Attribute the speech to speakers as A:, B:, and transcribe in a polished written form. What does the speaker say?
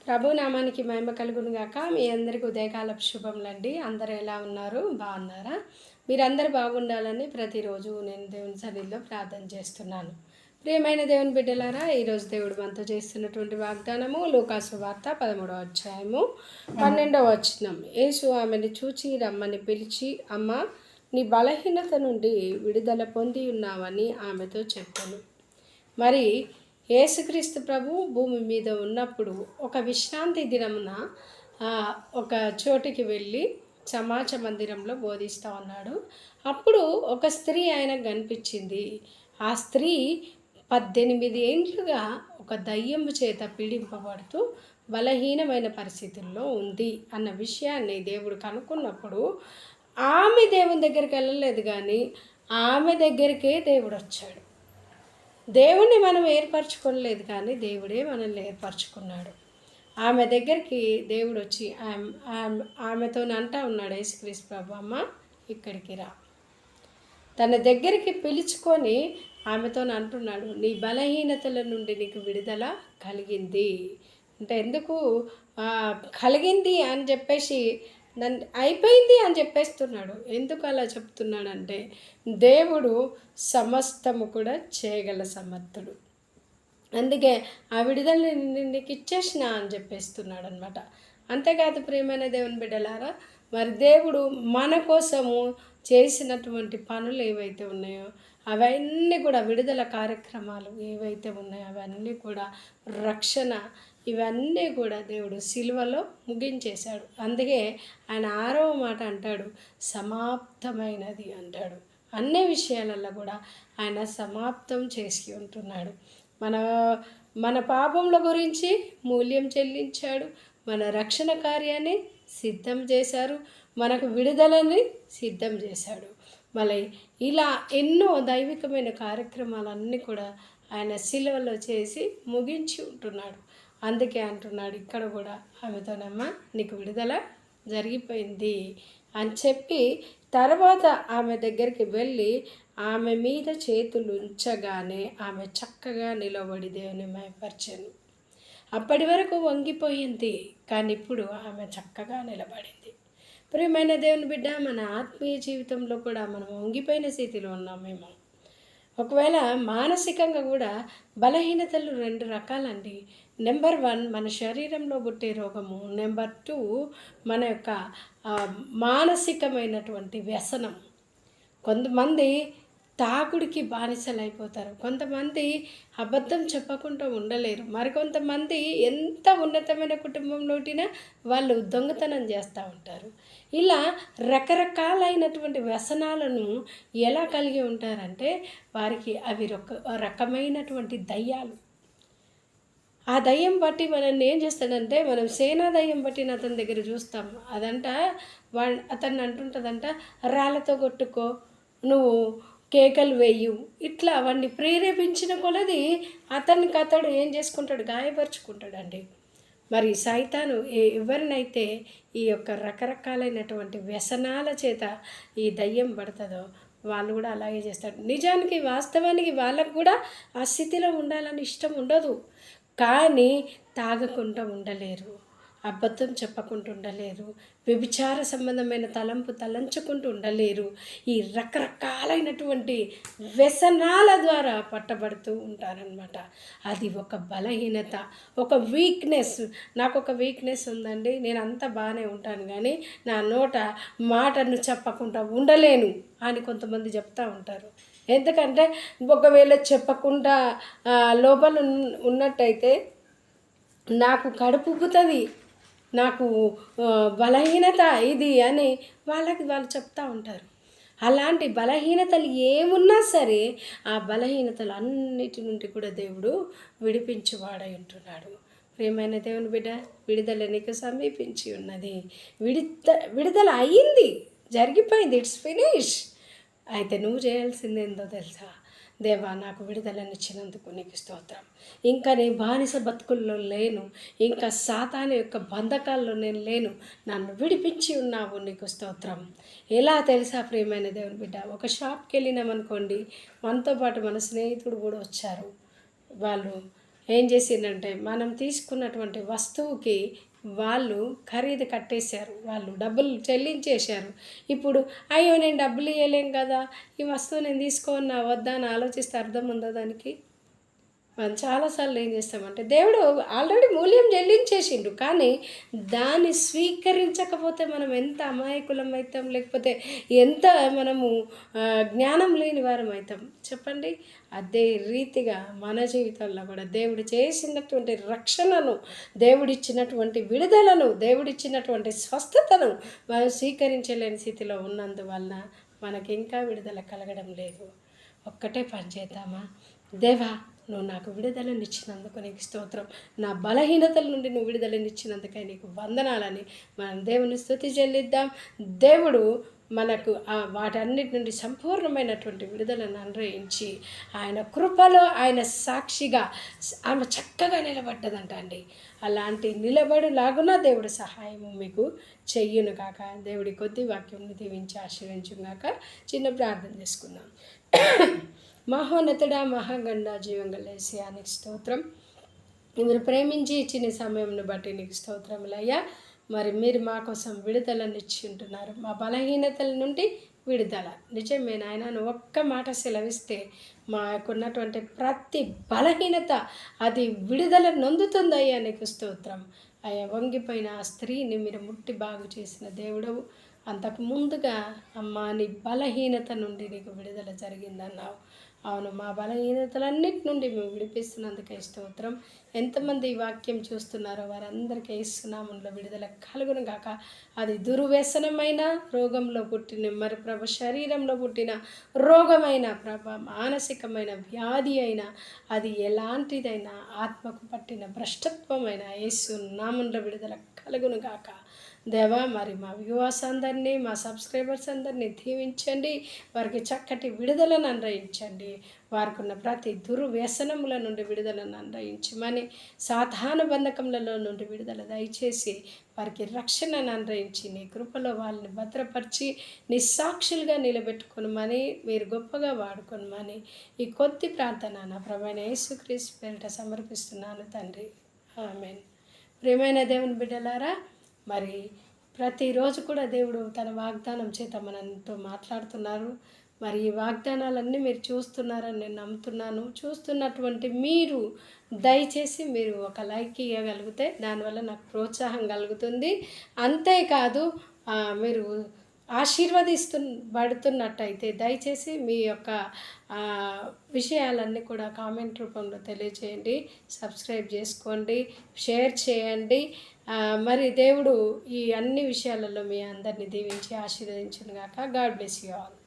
A: ప్రభు నామానికి మహిమ కలుగును గాక. మీ అందరికీ ఉదయకాలపు శుభములండి. అందరూ ఎలా ఉన్నారు? బాగున్నారా? మీరందరూ బాగుండాలని ప్రతిరోజు నేను దేవుని సన్నిధిలో ప్రార్థన చేస్తున్నాను. ప్రియమైన దేవుని బిడ్డలారా, ఈరోజు దేవుడు మనతో చేస్తున్నటువంటి వాగ్దానము లూకాసు వార్త 13వ అధ్యాయము 12వ వచనం. యేసు ఆమెను చూచి రమ్మని పిలిచి, అమ్మ, నీ బలహీనత నుండి విడుదల పొంది ఉన్నావని ఆమెతో చెప్పాను. మరి యేసుక్రీస్తు ప్రభు భూమి మీద ఉన్నప్పుడు ఒక విశ్రాంతి దినమున ఒక చోటికి వెళ్ళి సమాజ మందిరంలో బోధిస్తూ ఉన్నాడు. అప్పుడు ఒక స్త్రీ ఆయనకు కనిపించింది. ఆ స్త్రీ 18 ఏండ్లుగా ఒక దయ్యము చేత పీడింపబడుతూ బలహీనమైన పరిస్థితుల్లో ఉంది అన్న విషయాన్ని దేవుడు కనుక్కున్నప్పుడు ఆమె దేవుని దగ్గరికి వెళ్ళలేదు, కానీ ఆమె దగ్గరికే దేవుడు వచ్చాడు. దేవుణ్ణి మనం ఏర్పరచుకోలేదు, కానీ దేవుడే మనల్ని ఏర్పరచుకున్నాడు. ఆమె దగ్గరికి దేవుడు వచ్చి ఆమెతో అంటా ఉన్నాడు, యేసుక్రీస్తు ప్రభు, అమ్మ, ఇక్కడికి రా. తన దగ్గరికి పిలుచుకొని ఆమెతో అంటున్నాడు, నీ బలహీనతల నుండి నీకు విడుదల కలిగింది. అంటే ఎందుకు కలిగింది అని చెప్పేసి దాన్ని అయిపోయింది అని చెప్పేస్తున్నాడు. ఎందుకు అలా చెప్తున్నాడంటే దేవుడు సమస్తము కూడా చేయగల సమర్థుడు. అందుకే ఆ విడుదల నీకు ఇచ్చేసిన అని చెప్పేస్తున్నాడు అనమాట. అంతేకాదు ప్రియమైన దేవుని బిడ్డలారా, మరి దేవుడు మన కోసము చేసినటువంటి పనులు ఏవైతే ఉన్నాయో అవన్నీ కూడా, విడుదల కార్యక్రమాలు ఏవైతే ఉన్నాయో అవన్నీ కూడా, రక్షణ, ఇవన్నీ కూడా దేవుడు సిలువలో ముగించేశాడు. అందుకే ఆయన 6వ మాట అంటాడు, సమాప్తమైనది అంటాడు. అన్ని విషయాలలో కూడా ఆయన సమాప్తం చేసి ఉంటున్నాడు. మన పాపముల గురించి మూల్యం చెల్లించాడు. మన రక్షణ కార్యాన్ని సిద్ధం చేశారు. మనకు విడుదలని సిద్ధం చేశాడు. మళ్ళీ ఇలా ఎన్నో దైవికమైన కార్యక్రమాలన్నీ కూడా ఆయన సిలువలో చేసి ముగించి ఉంటున్నాడు. అందుకే అంటున్నాడు ఇక్కడ కూడా ఆమెతోనమ్మా, నీకు విడుదల జరిగిపోయింది అని చెప్పి తర్వాత ఆమె దగ్గరికి వెళ్ళి ఆమె మీద చేతులు ఉంచగానే ఆమె చక్కగా నిలబడి దేవుని మహిమపరిచెను. అప్పటి వరకు వంగిపోయింది, కానీ ఇప్పుడు ఆమె చక్కగా నిలబడింది. ప్రియమైన దేవుని బిడ్డ, మన ఆత్మీయ జీవితంలో కూడా మనం వంగిపోయిన స్థితిలో ఉన్నాం. మేము ఒకవేళ మానసికంగా కూడా బలహీనతలు 2 రకాలండి. నెంబర్ 1 మన శరీరంలో పుట్టే రోగము. నెంబర్ 2 మన యొక్క మానసికమైనటువంటి వ్యసనం. కొంతమంది తాగుడికి బానిసలు అయిపోతారు. కొంతమంది అబద్ధం చెప్పకుండా ఉండలేరు. మరికొంతమంది ఎంత ఉన్నతమైన కుటుంబంలోటినా వాళ్ళు దొంగతనం చేస్తూ ఉంటారు. ఇలా రకరకాలైనటువంటి వ్యసనాలను ఎలా కలిగి ఉంటారంటే వారికి అవి రకమైనటువంటి దయ్యాలు. ఆ దయ్యం బట్టి మనల్ని ఏం చేస్తాడంటే, మనం సేనా దయ్యం బట్టిన అతని దగ్గర చూస్తాం. అదంట అతన్ని అంటుంటుందంట, రాళ్ళతో కొట్టుకో, నువ్వు కేకలు వేయు, ఇట్లా అవన్నీ ప్రేరేపించిన కొలది అతడు ఏం చేసుకుంటాడు, గాయపరుచుకుంటాడండి. మరి సైతాను ఎవరినైతే ఈ యొక్క రకరకాలైనటువంటి వ్యసనాల చేత ఈ దయ్యం పడుతుందో వాళ్ళు కూడా అలాగే చేస్తారు. నిజానికి వాస్తవానికి వాళ్ళకు కూడా ఆ స్థితిలో ఉండాలని ఇష్టం ఉండదు, కానీ తాగకుండా ఉండలేరు, అబద్ధం చెప్పకుండా ఉండలేరు, వ్యభిచార సంబంధమైన తలంచుకుంటూ ఉండలేరు. ఈ రకరకాలైనటువంటి వ్యసనాల ద్వారా పట్టబడుతూ ఉంటారనమాట. అది ఒక బలహీనత, ఒక వీక్నెస్. నాకు ఒక వీక్నెస్ ఉందండి, నేను అంతా బాగానే ఉంటాను, కానీ నా నోట మాటను చెప్పకుండా ఉండలేను అని కొంతమంది చెప్తూ ఉంటారు. ఎందుకంటే ఒకవేళ చెప్పకుండా లోపల ఉన్నట్టయితే నాకు కడుపు ఉబ్బుతుంది, నాకు బలహీనత ఇది అని వాళ్ళు చెప్తూ ఉంటారు. అలాంటి బలహీనతలు ఏమున్నా సరే ఆ బలహీనతలు అన్నిటి నుండి కూడా దేవుడు విడిపించువాడై ఉంటున్నాడు. ప్రియమైన దేవుని బిడ్డ, విడుదల నీకు సమీపించి ఉన్నది. విడుదల అయ్యింది, జరిగిపోయింది, ఇట్స్ ఫినిష్. అయితే నువ్వు చేయాల్సింది ఏందో తెలుసా? దేవా, నాకు విడుదలనిచ్చినందుకు నీకు స్తోత్రం. ఇంకా నీ బానిస బతుకుల్లో లేను, ఇంకా సాతాను యొక్క బంధకాల్లో నేను లేను, నన్ను విడిపించి ఉన్నావు, నీకు స్తోత్రం. ఎలా తెలుసా ప్రియమైన దేవుని బిడ్డ, ఒక షాప్కి వెళ్ళినామనుకోండి, మనతో పాటు మన స్నేహితుడు కూడా వచ్చారు. వాళ్ళు ఏం చేసిందంటే మనం తీసుకున్నటువంటి వస్తువుకి వాళ్ళు ఖరీదు కట్టేశారు, వాళ్ళు డబ్బులు చెల్లించేశారు. ఇప్పుడు అయ్యో నేను డబ్బులు ఇవ్వలేం కదా, ఈ వస్తువు నేను తీసుకోనా వద్దా అని ఆలోచిస్తే అర్థం ఉందా దానికి? మనం చాలాసార్లు ఏం చేస్తామంటే దేవుడు ఆల్రెడీ మూల్యం చెల్లించేసిండు, కానీ దాన్ని స్వీకరించకపోతే మనం ఎంత అమాయకులం అవుతాం, లేకపోతే ఎంత మనము జ్ఞానం లేని వారం అవుతాం చెప్పండి. అదే రీతిగా మన జీవితంలో కూడా దేవుడు చేసినటువంటి రక్షణను, దేవుడిచ్చినటువంటి విడుదలను, దేవుడిచ్చినటువంటి స్వస్థతను మనం స్వీకరించలేని స్థితిలో ఉన్నందువలన మనకి ఇంకా విడుదల కలగడం లేదు. ఒక్కటే పని చేద్దామా? దేవా, నువ్వు నాకు విడుదలనిచ్చినందుకు నీకు స్తోత్రం, నా బలహీనతల నుండి నువ్వు విడుదలనిచ్చినందుకై నీకు వందనాలని మనం దేవుని స్తుతి చెల్లిద్దాం. దేవుడు మనకు వాటన్నిటి నుండి సంపూర్ణమైనటువంటి విడుదలను అనుగ్రహించి ఆయన కృపలో ఆయన సాక్షిగా ఆమె చక్కగా నిలబడ్డదంట అండి. అలాంటి నిలబడులాగున దేవుడు సహాయము మీకు చెయ్యును కాక. దేవుడి కొద్ది వాక్యం దీవించి ఆశీర్వించుగాక. చిన్న ప్రార్థన చేసుకుందాం. మహోన్నతుడా, మహాగండ, జీవంగల యేసయ్యానికి స్తోత్రం. మీరు ప్రేమించి ఇచ్చిన సమయంను బట్టి నీకు స్తోత్రములయ్యా. మరి మీరు మా కోసం విడుదలనిచ్చి ఉంటున్నారు, మా బలహీనతల నుండి విడుదల. నిజమే నాయన, నువ్వు ఒక్క మాట సెలవిస్తే మాకున్నటువంటి ప్రతి బలహీనత అది విడుదల నొందుతుందయ్యా. నీకు స్తోత్రం అయ్యా. వంగిపోయిన ఆ స్త్రీని మీరు ముట్టి బాగు చేసిన దేవుడవు. అంతకు ముందుగా అమ్మా నీ బలహీనత నుండి నీకు విడుదల జరిగిందన్నావు. అవును, మా బలహీనతలన్నిటి నుండి మేము విడిపిస్తున్నందుకే స్తోత్రం. ఎంతమంది ఈ వాక్యం చూస్తున్నారో వారందరికీ యేసునామములో విడుదల కలుగును గాక. అది దుర్వ్యసనమైన రోగంలో పుట్టిన, మరి ప్రభ శరీరంలో పుట్టిన రోగమైన, ప్రభ మానసికమైన వ్యాధి అయినా, అది ఎలాంటిదైనా, ఆత్మకు పట్టిన భ్రష్టత్వమైన యేసునామములో విడుదల కలుగును గాక. దేవా, మరి మా వ్యూవర్స్ అందరినీ, మా సబ్స్క్రైబర్స్ అందరినీ దీవించండి. వారికి చక్కటి విడుదలను అనుగ్రహించండి. వారికి ఉన్న ప్రతి దుర్వ్యసనముల నుండి విడుదలను అనుగ్రహించమని, సాధారణ బంధకములలో నుండి విడుదల దయచేసి వారికి రక్షణను అనుగ్రహించి నీ కృపలో వాళ్ళని భద్రపరిచి నీ సాక్షులుగా నిలబెట్టుకొనమని, మీరు గొప్పగా వాడుకొనమని ఈ కొద్ది ప్రార్థన నా ప్రభువైన యేసుక్రీస్తు పేరిట సమర్పిస్తున్నాను తండ్రి. ఆమేన్. ప్రియమైన దేవుని బిడ్డలారా, మరి ప్రతిరోజు కూడా దేవుడు తన వాగ్దానం చేత మనతో మాట్లాడుతున్నారు. మరి ఈ వాగ్దానాలన్నీ మీరు చూస్తున్నారని నేను నమ్ముతున్నాను. చూస్తున్నటువంటి మీరు దయచేసి మీరు ఒక లైక్ ఇవ్వగలిగితే దానివల్ల నాకు ప్రోత్సాహం కలుగుతుంది. అంతేకాదు మీరు బడుతున్నట్టయితే దయచేసి మీ యొక్క విషయాలన్నీ కూడా కామెంట్ రూపంలో తెలియచేయండి. సబ్స్క్రైబ్ చేసుకోండి, షేర్ చేయండి. మరి దేవుడు ఈ అన్ని విషయాలలో మీ అందరినీ దీవించి ఆశీర్వదించును గాక. God bless you all.